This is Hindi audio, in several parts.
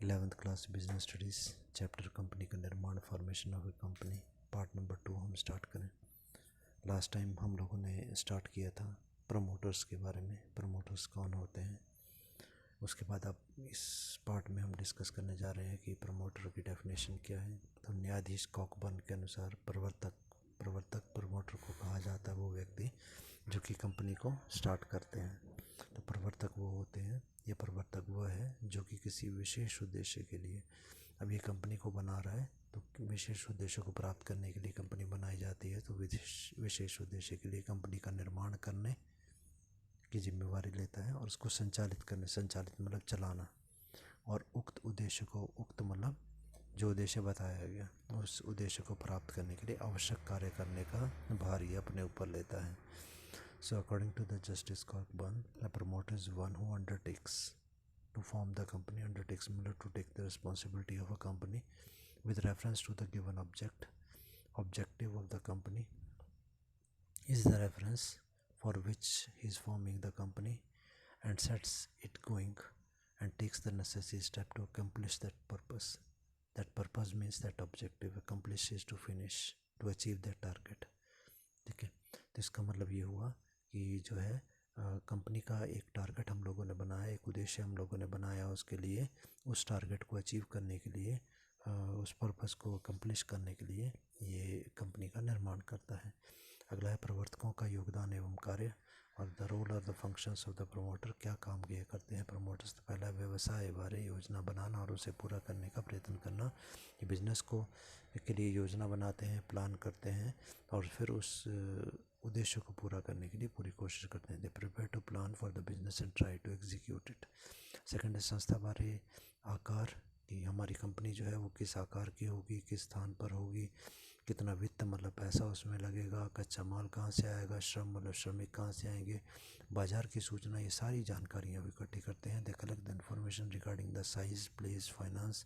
11th class business studies chapter company का निर्माण formation of A company part number 2 हम स्टार्ट करें। लास्ट टाइम हम लोगों ने स्टार्ट किया था प्रमोटर्स के बारे में, प्रमोटर्स कौन होते हैं। उसके बाद अब इस पार्ट में हम डिस्कस करने जा रहे हैं कि प्रमोटर की डेफिनेशन क्या है। तो न्यायाधीश कॉकबर्न के अनुसार प्रवर्तक प्रमोटर को कहा जाता है वो व्यक्ति जो कि कंपनी को स्टार्ट करते हैं। तो प्रवर्तक वो होते हैं, ये प्रवर्तक वो है जो कि किसी विशेष उद्देश्य के लिए, अब ये कंपनी को बना रहा है तो विशेष उद्देश्य को प्राप्त करने के लिए कंपनी बनाई जाती है। तो विशेष उद्देश्य के लिए कंपनी का निर्माण करने की जिम्मेवारी लेता है और उसको संचालित मतलब चलाना, और उक्त उद्देश्य को, उक्त मतलब जो उद्देश्य बताया गया, उस उद्देश्य को प्राप्त करने के लिए आवश्यक कार्य करने का भार ये अपने ऊपर लेता है। So according to the Justice Cockburn, a promoter is one who undertakes to form the company, undertakes Miller to take the responsibility of a company with reference to the given objective of the company is the reference for which he is forming the company and sets it going and takes the necessary step to accomplish that purpose. That purpose means that objective accomplishes to finish, to achieve that target. ठीक है, तो इसका मतलब ये हुआ कि जो है कंपनी का एक टारगेट हम लोगों ने बनाया, एक उद्देश्य हम लोगों ने बनाया, उसके लिए उस टारगेट को अचीव करने के लिए, उस पर्पस को अकम्प्लिश करने के लिए ये कंपनी का निर्माण करता है। अगला है प्रवर्तकों का योगदान एवं कार्य, और द रोल और the functions of the promoter, क्या काम किया करते हैं प्रमोटर्स। तो पहला व्यवसाय बारे योजना बनाना और उसे पूरा करने का प्रयत्न करना। ये बिजनेस को के लिए योजना बनाते हैं, प्लान करते हैं और फिर उस उद्देश्य को पूरा करने के लिए पूरी कोशिश करते हैं। They prepare to plan for the business and try to execute it. Second है संस्था बारे आकार, कि हमारी कंपनी जो है वो किस आकार की होगी, किस स्थान पर होगी, कितना वित्त मतलब पैसा उसमें लगेगा, कच्चा माल कहाँ से आएगा, श्रम मतलब श्रमिक कहाँ से आएंगे, बाजार की सूचना, ये सारी जानकारियाँ इकट्ठी करते हैं। They collect the information regarding the size, place, finance,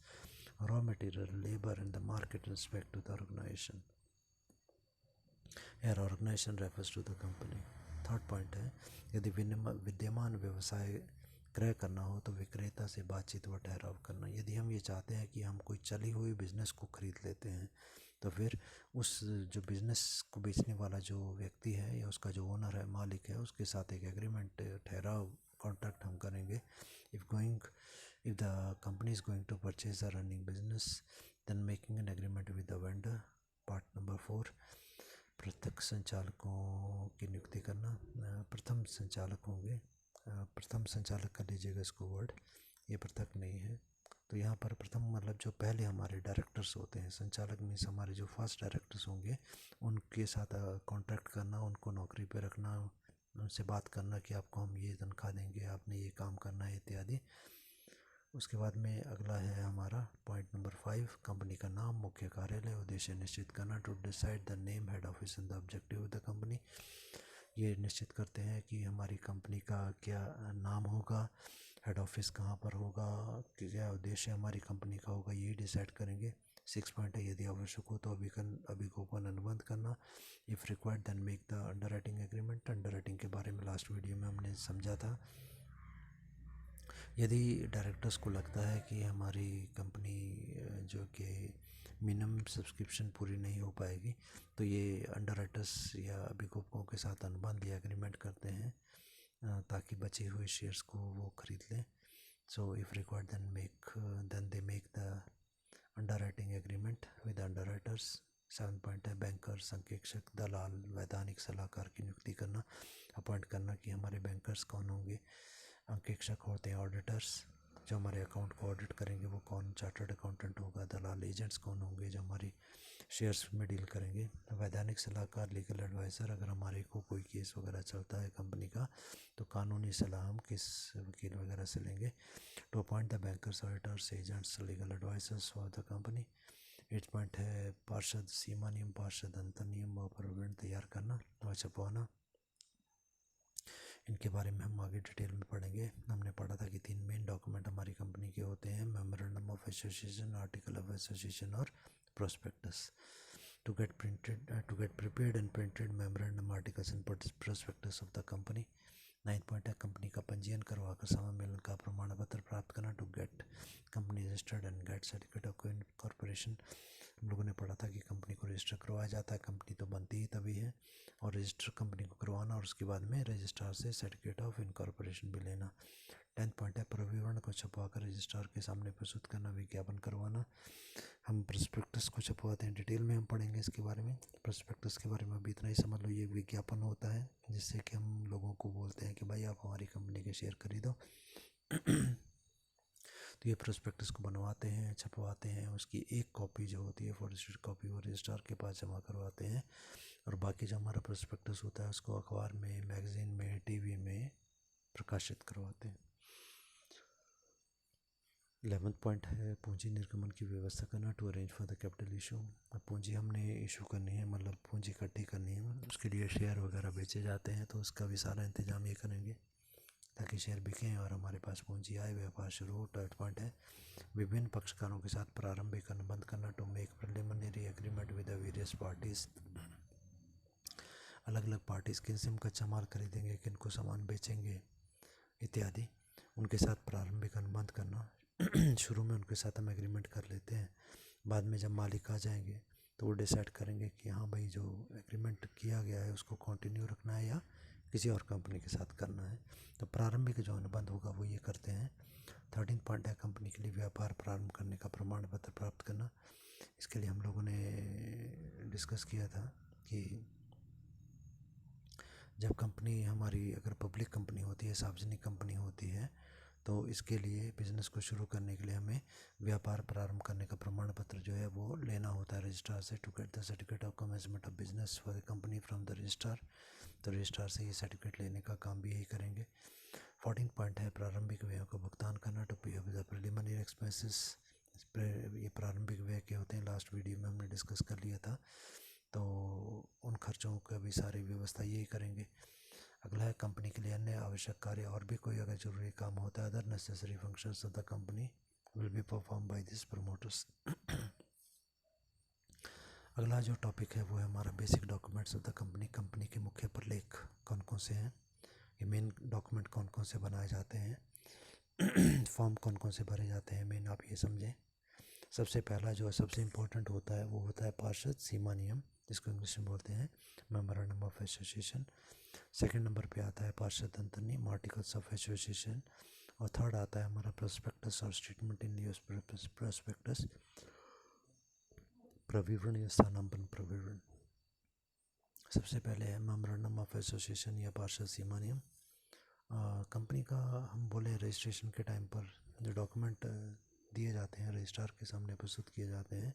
raw material, labor and the market respect to the organization. Here organization refers to the company. Third point है, यदि विद्यमान व्यवसाय क्रय करना हो तो विक्रेता से बातचीत व ठहराव करना। यदि हम ये चाहते हैं कि हम कोई चली हुई बिजनेस को खरीद लेते हैं तो फिर उस जो बिजनेस को बेचने वाला जो व्यक्ति है या उसका जो ओनर है, मालिक है, उसके साथ एक एग्रीमेंट, ठहराव, कॉन्ट्रैक्ट हम करेंगे। If the company is going to purchase a running business, then making an agreement with the vendor. Part number 4, प्रत्यक्ष संचालकों की नियुक्ति करना। प्रथम संचालक होंगे, प्रथम संचालक कर लीजिएगा इसको वर्ड, ये पृथक नहीं है। तो यहाँ पर प्रथम मतलब जो पहले हमारे डायरेक्टर्स होते हैं, संचालक मीन्स हमारे जो फर्स्ट डायरेक्टर्स होंगे, उनके साथ कॉन्ट्रैक्ट करना, उनको नौकरी पे रखना, उनसे बात करना कि आपको हम ये तनख्वाह देंगे, आपने ये काम करना है इत्यादि। उसके बाद में अगला है हमारा पॉइंट नंबर 5, कंपनी का नाम, मुख्य कार्यालय, उद्देश्य निश्चित करना। To decide the name, head office and the objective of the company, ये निश्चित करते हैं कि हमारी कंपनी का क्या नाम होगा, हेड ऑफिस कहाँ पर होगा, क्या उद्देश्य हमारी कंपनी का होगा, ये डिसाइड करेंगे। 6 पॉइंट है, यदि आवश्यक हो तो अभिगोपन अनुबंध करना। If required then make the underwriting agreement. Underwriting के बारे में लास्ट वीडियो में हमने समझा था। यदि डायरेक्टर्स को लगता है कि हमारी कंपनी जो कि मिनिमम सब्सक्रिप्शन पूरी नहीं हो पाएगी तो ये अंडरराइटर्स या अभिभावकों के साथ अनुबंध या एग्रीमेंट करते हैं ताकि बचे हुए शेयर्स को वो खरीद लें। So if required then they make the underwriting agreement with underwriters. 7 point है, बैंकर, संकेक्षक, दलाल, वैधानिक सलाहकार की नियुक्ति करना, अपॉइंट करना कि हमारे बैंकर्स कौन होंगे। अंकेक्षक होते हैं ऑडिटर्स, जो हमारे अकाउंट को ऑडिट करेंगे वो कौन, चार्टर्ड अकाउंटेंट होगा। दलाल एजेंट्स कौन होंगे, जो हमारी शेयर्स में डील करेंगे। वैधानिक सलाहकार, लीगल एडवाइज़र, अगर हमारे को कोई केस वगैरह चलता है कंपनी का तो कानूनी सलाह हम किस वकील वगैरह से लेंगे। To appoint the bankers, auditors, agents, legal advisers for the company. 8 point है, पार्षद, सीमा नियम, पार्षद अंतर नियम व प्रविण तैयार करना व छपवाना। इनके बारे में हम आगे डिटेल में पढ़ेंगे। हमने पढ़ा था कि 3 मेन डॉक्यूमेंट हमारी कंपनी के होते हैं, memorandum of association, article of association और prospectus. To get prepared and printed memorandum, articles and prospectus of the company. 9 point है, कंपनी का पंजीयन करवाकर सम्मेलन का प्रमाण पत्र प्राप्त करना। To get company registered and get certificate of corporation. हम लोगों ने पढ़ा था कि कंपनी को रजिस्टर करवाया जाता है, कंपनी तो बनती ही तभी है, और रजिस्टर कंपनी को करवाना और उसके बाद में रजिस्ट्रार से सर्टिफिकेट ऑफ इनकॉर्पोरेशन भी लेना। 10th पॉइंट है प्रविवरण को छपवाकर रजिस्ट्रार के सामने प्रस्तुत करना, विज्ञापन करवाना। हम प्रोस्पेक्टस को छपवाते हैं, डिटेल में हम पढ़ेंगे इसके बारे में। प्रोस्पेक्टस के बारे में अभी इतना ही समझ लो, ये विज्ञापन होता है जिससे कि हम लोगों को बोलते हैं कि भाई आप हमारी कंपनी के शेयर खरीदो। तो ये प्रोस्पेक्टस को बनवाते हैं, छपवाते हैं, उसकी एक कॉपी जो होती है फोटोस्टेट कॉपी वो रजिस्ट्रार के पास जमा करवाते हैं, और बाकी जो हमारा प्रोस्पेक्टस होता है उसको अखबार में, मैगज़ीन में, टीवी में प्रकाशित करवाते हैं। 11th पॉइंट है पूंजी निर्गमन की व्यवस्था करना, to arrange for the capital issue. अब पूंजी हमने इशू करनी है, मतलब पूंजी इकट्ठी करनी है, उसके लिए शेयर वगैरह बेचे जाते हैं, तो उसका भी सारा इंतजाम ये करेंगे ताकि शेयर बिकें और हमारे पास पूंजी आए, व्यापार शुरू हो। 12th पॉइंट है विभिन्न पक्षकारों के साथ प्रारंभिक अनुबंध करना, to make preliminary agreement with the various parties. अलग अलग पार्टीज किन से हम कच्चा माल खरीदेंगे, किन को सामान बेचेंगे इत्यादि, उनके साथ प्रारंभिक अनुबंध करना। शुरू में उनके साथ हम एग्रीमेंट कर लेते हैं, बाद में जब मालिक आ जाएंगे तो वो डिसाइड करेंगे कि हाँ भाई जो एग्रीमेंट किया गया है उसको कंटिन्यू रखना है या किसी और कंपनी के साथ करना है। तो प्रारंभिक जो अनुबंध होगा वो ये करते हैं। 13 पॉइंट है कंपनी के लिए व्यापार प्रारंभ करने का प्रमाण पत्र प्राप्त करना। इसके लिए हम लोगों ने डिस्कस किया था कि जब कंपनी हमारी अगर पब्लिक कंपनी होती है, सार्वजनिक कंपनी होती है, तो इसके लिए बिज़नेस को शुरू करने के लिए हमें व्यापार प्रारंभ करने का प्रमाण पत्र जो है वो लेना होता है रजिस्ट्रार से, to get the certificate of commencement of business for the company from the registrar. तो रजिस्ट्रार से ये सर्टिफिकेट लेने का काम भी यही करेंगे। 14 पॉइंट है प्रारंभिक व्ययों का भुगतान करना, टू पे द प्रिलिमिनरी एक्सपेंसेस। ये प्रारंभिक व्यय के होते हैं, लास्ट वीडियो में हमने डिस्कस कर लिया था, तो उन खर्चों का भी सारी व्यवस्था यही करेंगे। अगला है कंपनी के लिए अन्य आवश्यक कार्य और भी कोई अगर जरूरी काम होता है, other necessary functions of the company will be perform by this promoters. अगला जो टॉपिक है वो है हमारा basic documents of the company. Company के मुख्य प्रलेख कौन कौन से हैं, ये मेन डॉक्यूमेंट कौन कौन से बनाए जाते हैं, फॉर्म कौन कौन से भरे जाते हैं, मेन आप ये समझें। सबसे पहला जो सबसे इम्पोर्टेंट होता है वो होता है पार्षद सीमा नियम, जिसको इंग्लिश में बोलते हैं memorandum of association. Second number पे आता है पार्षद अंतर्नियम, आर्टिकल्स ऑफ एसोसिएशन। और थर्ड आता है हमारा प्रोस्पेक्टस और स्टेटमेंट इन यूज प्रोस्पेक्टस, प्रविवरण या स्थानांतरण प्रविवरण। सबसे पहले है मेमोरेंडम ऑफ एसोसिएशन या पार्षद सीमा नियम। कंपनी का हम बोले रजिस्ट्रेशन के टाइम पर जो डॉक्यूमेंट दिए जाते हैं, रजिस्ट्रार के सामने प्रस्तुत किए जाते हैं,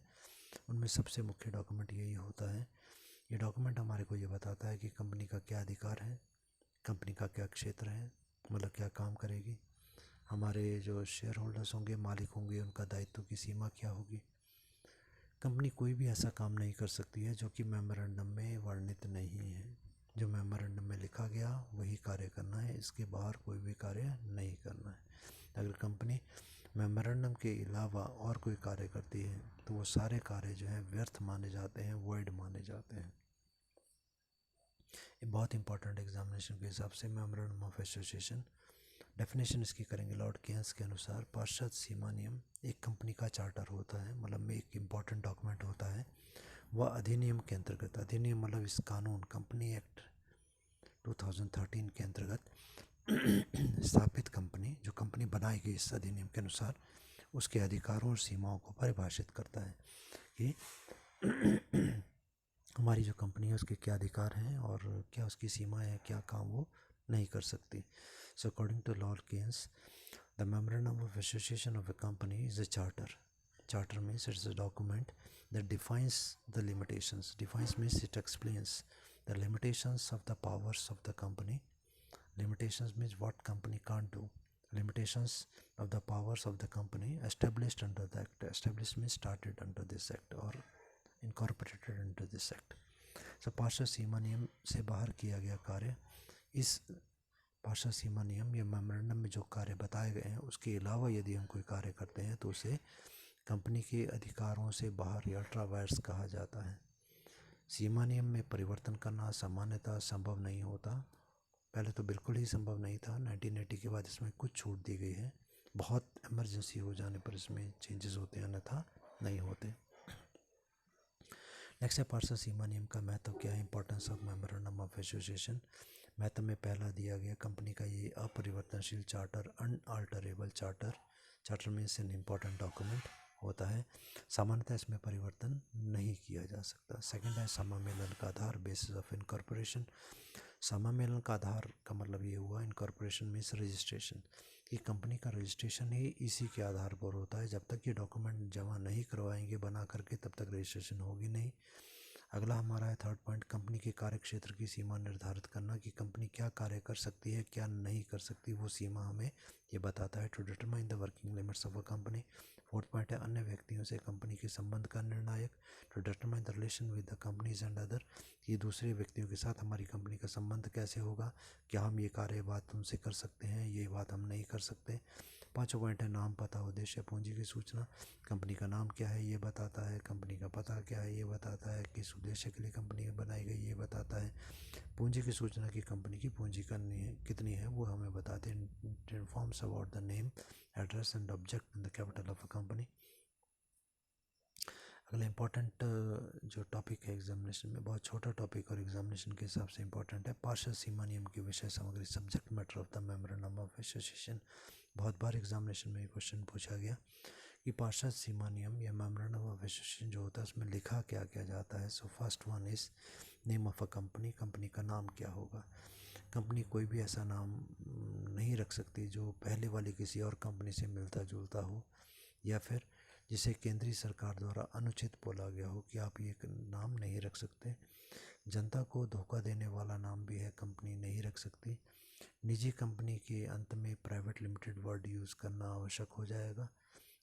उनमें सबसे मुख्य डॉक्यूमेंट यही होता है। ये डॉक्यूमेंट हमारे को ये बताता है कि कंपनी का क्या अधिकार है, कंपनी का क्या क्षेत्र है, मतलब क्या काम करेगी, हमारे जो शेयर होल्डर्स होंगे, मालिक होंगे, उनका दायित्व की सीमा क्या होगी। कंपनी कोई भी ऐसा काम नहीं कर सकती है जो कि मेमोरेंडम में वर्णित नहीं है। जो मेमोरेंडम में लिखा गया वही कार्य करना है, इसके बाहर कोई भी कार्य नहीं करना है। अगर कंपनी मेमोरेंडम के अलावा और कोई कार्य करती है तो वो सारे कार्य जो हैं व्यर्थ माने जाते हैं, वॉइड माने जाते हैं। ये बहुत इंपॉर्टेंट एग्जामिनेशन के हिसाब से मेमोरेंडम ऑफ एसोसिएशन। डेफिनेशन इसकी करेंगे लॉर्ड केन्स के अनुसार पार्षद सीमा नियम एक कंपनी का चार्टर होता है, मतलब एक इम्पॉर्टेंट डॉक्यूमेंट होता है। वह अधिनियम के अंतर्गत, अधिनियम मतलब इस कानून कंपनी एक्ट 2013 के अंतर्गत स्थापित कंपनी, जो कंपनी बनाएगी इस अधिनियम के अनुसार, उसके अधिकारों और सीमाओं को परिभाषित करता है कि हमारी जो कंपनी है उसके क्या अधिकार हैं और क्या उसकी सीमाएं हैं, क्या काम वो नहीं कर सकती। So according to Lord Keynes, the memorandum of association of a company is a charter. Charter means it's a document that defines the limitations. Defines means it explains the limitations of the powers of the company. Limitations means what company can't do. Limitations of the powers of the company established under the act. Established means started under this act or incorporated into this act. So पार्षद सीमा नियम से बाहर किया गया कार्य, इस पार्षद सीमा नियम या मेमोरेंडम में जो कार्य बताए गए हैं उसके अलावा यदि हम कोई कार्य करते हैं तो उसे कंपनी के अधिकारों से बाहर या अल्ट्रावायर्स कहा जाता है। सीमा नियम में परिवर्तन करना सामान्यतः संभव नहीं होता, पहले तो बिल्कुल ही संभव नहीं था। 1980 के बाद इसमें कुछ छूट दी गई है, बहुत इमरजेंसी हो जाने पर इसमें चेंजेस होते हैं, अन्यथा नहीं होते। नेक्स्ट है पार्षद सीमा नियम का महत्व क्या है, importance of memorandum of association. महत्व में पहला दिया गया कंपनी का ये अपरिवर्तनशील charter, unalterable charter, charter means an important document होता है, सामान्यतः इसमें परिवर्तन नहीं किया जा सकता। सेकंड है समामेलन का आधार, बेसिस ऑफ इनकॉर्पोरेशन। समामेलन का आधार का मतलब ये हुआ, इनकॉर्पोरेशन मीन्स रजिस्ट्रेशन, कि कंपनी का रजिस्ट्रेशन ही इसी के आधार पर होता है। जब तक ये डॉक्यूमेंट जमा नहीं करवाएंगे बना करके, तब तक रजिस्ट्रेशन होगी नहीं। अगला हमारा है थर्ड पॉइंट, कंपनी के कार्य क्षेत्र की सीमा निर्धारित करना, कि कंपनी क्या कार्य कर सकती है क्या नहीं कर सकती, वो सीमा हमें ये बताता है। To determine the working limits of a company. Fourth point है अन्य व्यक्तियों से कंपनी के संबंध का निर्णायक। To determine the relation with the companies and other, ये दूसरे व्यक्तियों के साथ हमारी कंपनी का संबंध कैसे होगा, क्या हम ये कार्य बात उनसे कर सकते हैं, ये बात हम नहीं कर सकते। पाँचों पॉइंट है नाम, पता, उद्देश्य, पूंजी की सूचना। कंपनी का नाम क्या है ये बताता है, कंपनी का पता क्या है ये बताता है, किस उद्देश्य के लिए कंपनी बनाई गई ये बताता है। पूंजी की सूचना की कंपनी की पूंजी करनी है कितनी है वो हमें बताते हैं। Informs about the name, address and object in the capital of a company. अगला इम्पॉर्टेंट जो टॉपिक है एग्जामिनेशन में, बहुत छोटा टॉपिक और एग्जामिनेशन के हिसाब से इम्पॉर्टेंट है, पार्षद सीमा नियम की विषय सामग्री, subject matter of the memorandum of association. बहुत बार एग्जामिनेशन में क्वेश्चन पूछा गया कि पार्षद सीमा नियम या मेमोरेंडम ऑफ एसोसिएशन जो होता है उसमें लिखा क्या क्या जाता है। So first one is name of a company, company का नाम क्या होगा। कंपनी कोई भी ऐसा नाम नहीं रख सकती जो पहले वाली किसी और कंपनी से मिलता जुलता हो, या फिर जिसे केंद्रीय सरकार द्वारा अनुचित बोला गया हो कि आप ये नाम नहीं रख सकते। जनता को धोखा देने वाला नाम भी है कंपनी नहीं रख सकती। निजी कंपनी के अंत में प्राइवेट लिमिटेड वर्ड यूज़ करना आवश्यक हो जाएगा।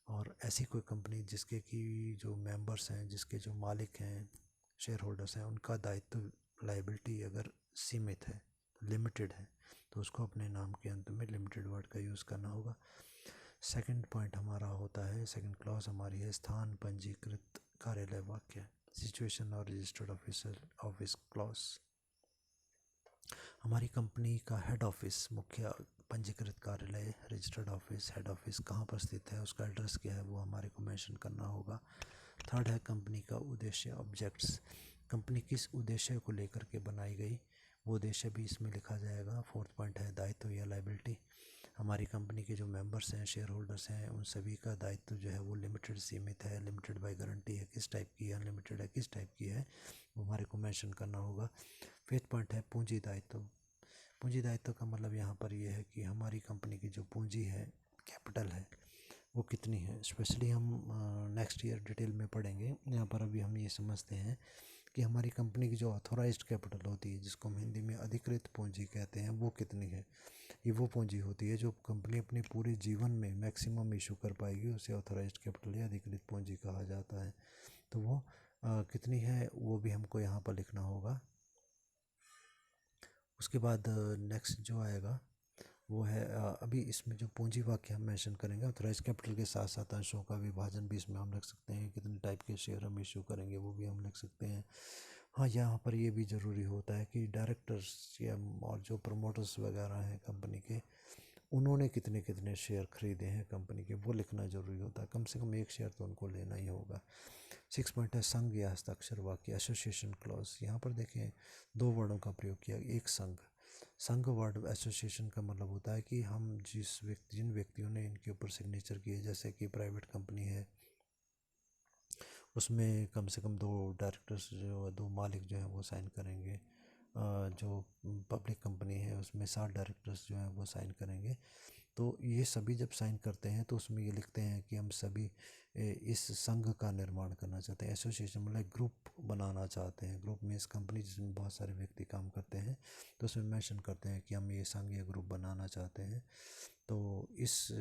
और ऐसी कोई कंपनी जिसके की जो मेंबर्स हैं, जिसके जो मालिक हैं, शेयर होल्डर्स हैं, उनका दायित्व, लाइबिलिटी अगर सीमित है, लिमिटेड है, तो उसको अपने नाम के अंत में लिमिटेड वर्ड का यूज़ करना होगा। सेकंड पॉइंट हमारा होता है, सेकंड क्लॉज हमारी है स्थान पंजीकृत कार्यालय वाक्य, सिचुएशन और रजिस्टर्ड ऑफिसर ऑफिस क्लॉज। हमारी कंपनी का हेड ऑफिस, मुख्य पंजीकृत कार्यालय, रजिस्टर्ड ऑफिस, हेड ऑफिस कहाँ पर स्थित है, उसका एड्रेस क्या है वो हमारे को मेंशन करना होगा। थर्ड है कंपनी का उद्देश्य, ऑब्जेक्ट्स, कंपनी किस उद्देश्य को लेकर के बनाई गई वो उद्देश्य भी इसमें लिखा जाएगा। फोर्थ पॉइंट है दायित्व या लाइबिलिटी, हमारी कंपनी के जो मेंबर्स हैं, शेयर होल्डर्स हैं, उन सभी का दायित्व जो है वो लिमिटेड सीमित है, लिमिटेड बाय गारंटी है, किस टाइप की है, अनलिमिटेड है, किस टाइप की है वो हमारे को मेंशन करना होगा। फिफ्थ पॉइंट है पूंजी दायित्व। पूंजी दायित्व का मतलब यहाँ पर ये है कि हमारी कंपनी की जो पूंजी है, कैपिटल है, वो कितनी है। स्पेशली हम नेक्स्ट ईयर डिटेल में पढ़ेंगे, यहाँ पर अभी हम ये समझते हैं कि हमारी कंपनी की जो ऑथोराइज्ड कैपिटल होती है, जिसको हम हिंदी में अधिकृत पूंजी कहते हैं, वो कितनी है। ये वो पूंजी होती है जो कंपनी अपने पूरे जीवन में मैक्सिमम इशू कर पाएगी, उसे ऑथोराइज्ड कैपिटल या अधिकृत पूंजी कहा जाता है। तो वो कितनी है वो भी हमको यहाँ पर लिखना होगा। उसके बाद नेक्स्ट जो आएगा वो है अभी इसमें जो पूंजी वाक्य हम मेंशन करेंगे, ऑथराइज कैपिटल के साथ साथ अंशों का विभाजन भी इसमें हम लिख सकते हैं, कितने टाइप के शेयर हम इशू करेंगे वो भी हम लिख सकते हैं। हाँ, यहाँ पर ये भी ज़रूरी होता है कि डायरेक्टर्स या और जो प्रमोटर्स वगैरह हैं कंपनी के, उन्होंने कितने कितने शेयर खरीदे हैं कंपनी के, वो लिखना ज़रूरी होता है। कम से कम एक शेयर तो उनको लेना ही होगा। सिक्स पॉइंट है संघ या हस्ताक्षर वाक्य, एसोसिएशन क्लॉज। यहाँ पर देखें दो वर्डों का प्रयोग किया, एक संघ, संघ वर्ड एसोसिएशन का मतलब होता है कि हम जिन व्यक्तियों ने इनके ऊपर सिग्नेचर किए, जैसे कि प्राइवेट कंपनी है उसमें कम से कम दो डायरेक्टर्स जो दो मालिक जो हैं वो साइन करेंगे, जो पब्लिक कंपनी है उसमें 7 डायरेक्टर्स जो हैं वो साइन करेंगे। तो ये सभी जब साइन करते हैं तो उसमें ये लिखते हैं कि हम सभी इस संघ का निर्माण करना चाहते हैं। एसोसिएशन मतलब ग्रुप बनाना चाहते हैं, ग्रुप में इस कंपनी जिसमें बहुत सारे व्यक्ति काम करते हैं, तो उसमें मेंशन करते हैं कि हम ये संघ या ग्रुप बनाना चाहते हैं। तो इस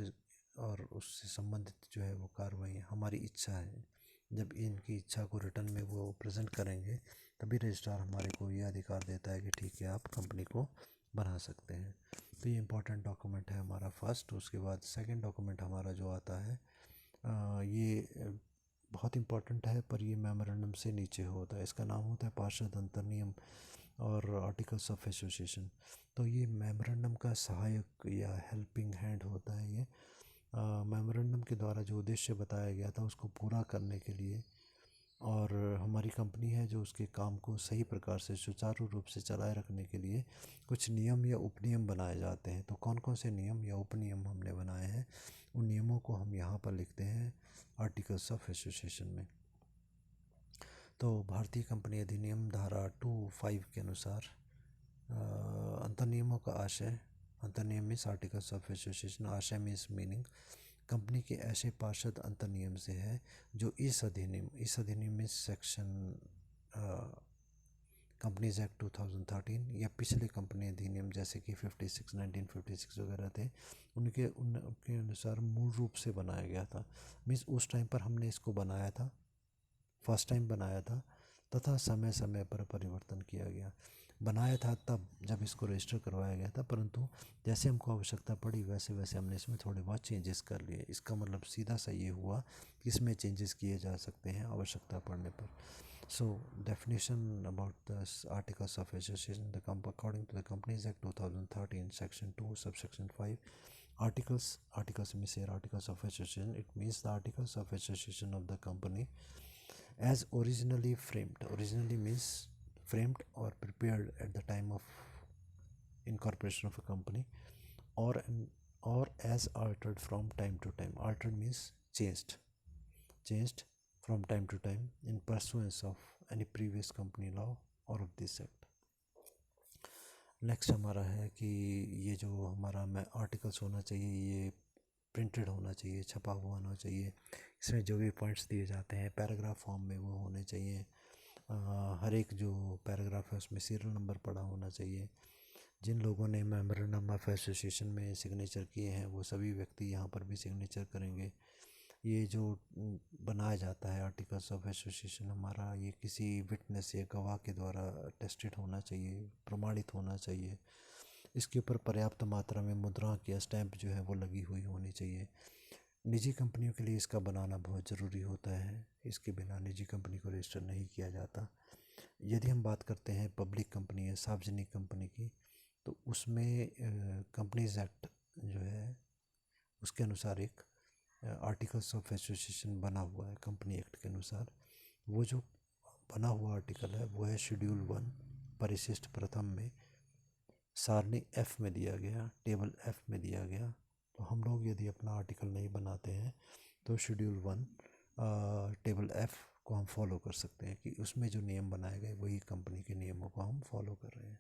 और उससे संबंधित जो है वो कार्रवाई हमारी इच्छा है, जब इनकी इच्छा को रिटर्न में वो प्रेजेंट करेंगे तभी रजिस्ट्रार हमारे को ये अधिकार देता है कि ठीक है आप कंपनी को बना सकते हैं। तो ये इम्पोर्टेंट डॉक्यूमेंट है हमारा फर्स्ट। उसके बाद सेकंड डॉक्यूमेंट हमारा जो आता है ये बहुत इम्पोर्टेंट है, पर ये मेमोरेंडम से नीचे होता है, इसका नाम होता है पार्षद अंतर्नियम और आर्टिकल्स ऑफ एसोसिएशन। तो ये मेमोरेंडम का सहायक या हेल्पिंग हैंड होता है ये। मेमोरेंडम के द्वारा जो उद्देश्य बताया गया था उसको पूरा करने के लिए और हमारी कंपनी है जो उसके काम को सही प्रकार से सुचारू रूप से चलाए रखने के लिए कुछ नियम या उपनियम बनाए जाते हैं। तो कौन कौन से नियम या उपनियम हमने बनाए हैं, उन नियमों को हम यहाँ पर लिखते हैं आर्टिकल्स ऑफ एसोसिएशन में। तो भारतीय कंपनी अधिनियम धारा 2(5) के अनुसार अंतर्नियमों का आशय, अंतर्नियम मीन्स आर्टिकल्स ऑफ एसोसिएशन, आशय मीन्स मीनिंग, कंपनी के ऐसे पार्षद अंतर्नियम से है जो इस अधिनियम मीन्स सेक्शन कंपनीज एक्ट 2013 या पिछले कंपनी अधिनियम जैसे कि 1956 वगैरह थे, उनके अनुसार मूल रूप से बनाया गया था। मीन्स उस टाइम पर हमने इसको बनाया था, फर्स्ट टाइम बनाया था, तथा समय समय पर परिवर्तन किया गया। बनाया था तब जब इसको रजिस्टर करवाया गया था, परंतु जैसे हमको आवश्यकता पड़ी वैसे वैसे हमने इसमें थोड़े बहुत चेंजेस कर लिए। इसका मतलब सीधा सा ये हुआ कि इसमें चेंजेस किए जा सकते हैं आवश्यकता पड़ने पर। So definition about the articles of association according to the companies act 2013 section 2 subsection 5, articles means here articles of association, it means the articles of association of the company as originally framed. Originally means framed or prepared at the time of incorporation of a company, or as altered from time to time. Altered means changed from time to time in pursuance of any previous company law or of this act. Next हमारा है कि ये जो हमारा आर्टिकल्स होना चाहिए ये प्रिंटेड होना चाहिए, छपा हुआ होना चाहिए। इसमें जो भी पॉइंट्स दिए जाते हैं पैराग्राफ फॉर्म में वो होने चाहिए। हर एक जो पैराग्राफ है उसमें सीरियल नंबर पड़ा होना चाहिए। जिन लोगों ने मेमोरेंडम ऑफ एसोसिएशन में सिग्नेचर किए हैं वो सभी व्यक्ति यहाँ पर भी सिग्नेचर करेंगे। ये जो बनाया जाता है आर्टिकल्स ऑफ एसोसिएशन हमारा, ये किसी विटनेस या गवाह के द्वारा टेस्टेड होना चाहिए, प्रमाणित होना चाहिए। इसके ऊपर पर्याप्त मात्रा में मुद्रा या स्टैंप जो है वो लगी हुई होनी चाहिए। निजी कंपनियों के लिए इसका बनाना बहुत ज़रूरी होता है, इसके बिना निजी कंपनी को रजिस्टर नहीं किया जाता। यदि हम बात करते हैं पब्लिक कंपनी या सार्वजनिक कंपनी की, तो उसमें कंपनीज एक्ट जो है उसके अनुसार एक आर्टिकल्स ऑफ एसोसिएशन बना हुआ है कंपनी एक्ट के अनुसार। वो जो बना हुआ आर्टिकल है वो है शेड्यूल 1 परिशिष्ट प्रथम में सारणी F में दिया गया, टेबल F में दिया गया। तो हम लोग यदि अपना आर्टिकल नहीं बनाते हैं तो शेड्यूल 1 टेबल F को हम फॉलो कर सकते हैं कि उसमें जो नियम बनाए गए वही कंपनी के नियमों को हम फॉलो कर रहे हैं।